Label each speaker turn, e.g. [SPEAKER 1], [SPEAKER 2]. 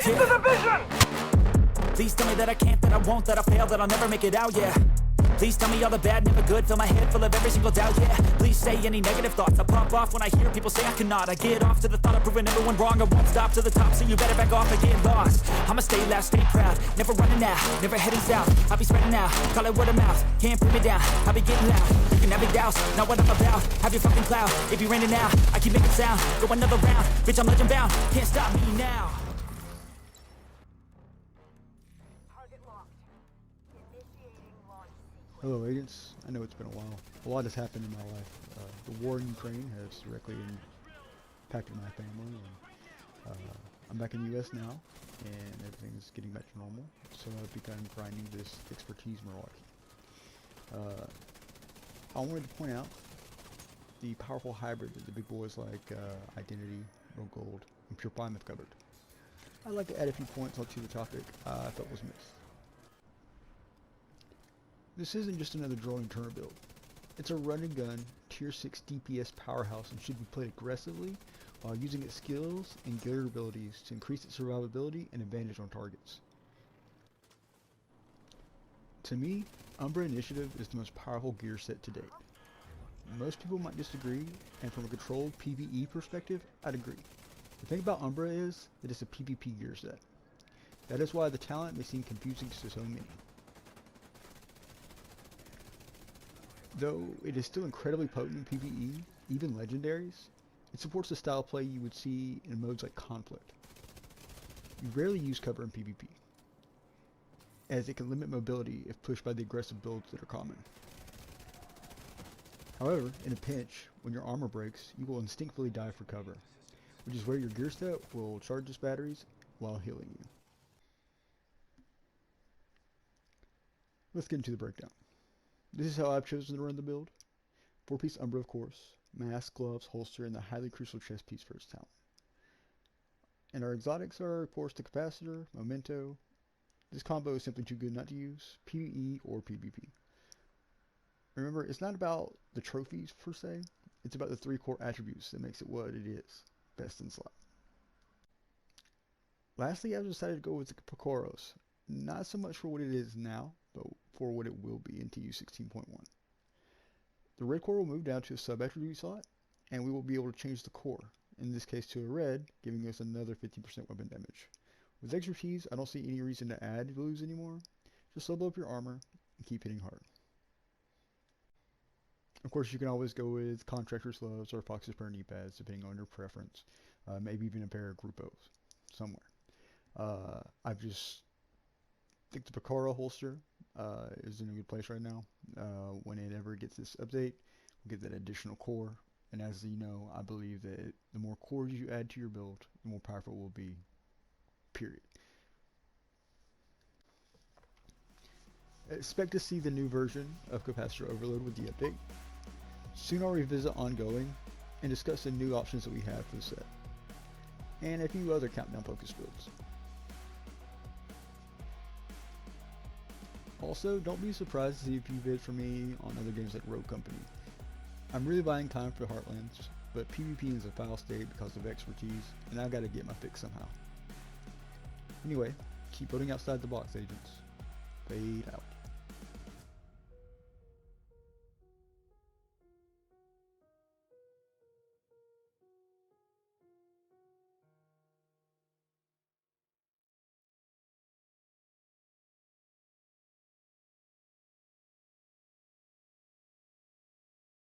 [SPEAKER 1] Keep the division! Please tell me that I can't, that I won't, that I fail, that I'll never make it out, yeah. Please tell me all the bad, never good, fill my head full of every single doubt, yeah. Please say any negative thoughts, I pop off when I hear people say I cannot. I get off to the thought of proving everyone wrong, I won't stop to the top, so you better back off and get lost. I'ma stay loud, stay proud, never running out, never heading south. I'll be spreading out, call it word of mouth, can't put me down, I'll be getting loud. You can have big doubts, not what I'm about, have your fucking cloud. If you're raining out, I keep making sound, go another round, bitch I'm legend bound, can't stop me now.
[SPEAKER 2] Hello agents, I know it's been a while. A lot has happened in my life. The war in Ukraine has directly impacted my family, and I'm back in the US now, and everything's getting back to normal, so I've begun grinding this expertise malarkey. I wanted to point out the powerful hybrid that the big boys like Identity, Real Gold, and Pure Prime have covered. I'd like to add a few points onto the topic I felt was missed. This isn't just another drone turner build. It's a run and gun, tier 6 DPS powerhouse and should be played aggressively while using its skills and gear abilities to increase its survivability and advantage on targets. To me, Umbra Initiative is the most powerful gear set to date. Most people might disagree, and from a controlled PvE perspective, I'd agree. The thing about Umbra is that it's a PvP gear set. That is why the talent may seem confusing to so many. Though it is still incredibly potent in PvE, even legendaries, it supports the style of play you would see in modes like Conflict. You rarely use cover in PvP, as it can limit mobility if pushed by the aggressive builds that are common. However, in a pinch, when your armor breaks, you will instinctively dive for cover, which is where your gear set will charge its batteries while healing you. Let's get into the breakdown. This is how I've chosen to run the build. 4-piece Umbra, of course, mask, gloves, holster, and the highly crucial chest piece for its talent. And our exotics are, of course, the capacitor, memento. This combo is simply too good not to use, PvE or PvP. Remember, it's not about the trophies per se, it's about the 3 core attributes that makes it what it is, best in slot. Lastly, I've decided to go with the Picoros, not so much for what it is now, but for what it will be in Tu16.1. The red core will move down to a sub-attribute slot, and we will be able to change the core, in this case to a red, giving us another 50% weapon damage. With expertise, I don't see any reason to add blues anymore. Just level up your armor and keep hitting hard. Of course, you can always go with Contractor's Gloves or Fox's Burn knee pads, depending on your preference. Maybe even a pair of Gruppos somewhere. I've just think the Picaro holster is in a good place right now. When it ever gets this update, we'll get that additional core. And as you know, I believe that the more cores you add to your build, the more powerful it will be. Period. Expect to see the new version of Capacitor Overload with the update. Soon I'll revisit ongoing and discuss the new options that we have for the set, and a few other countdown focused builds. Also, don't be surprised to see a few vids from me on other games like Rogue Company. I'm really buying time for Heartlands, but PvP is a foul state because of expertise, and I've got to get my fix somehow. Anyway, keep building outside the box, agents. Fade out.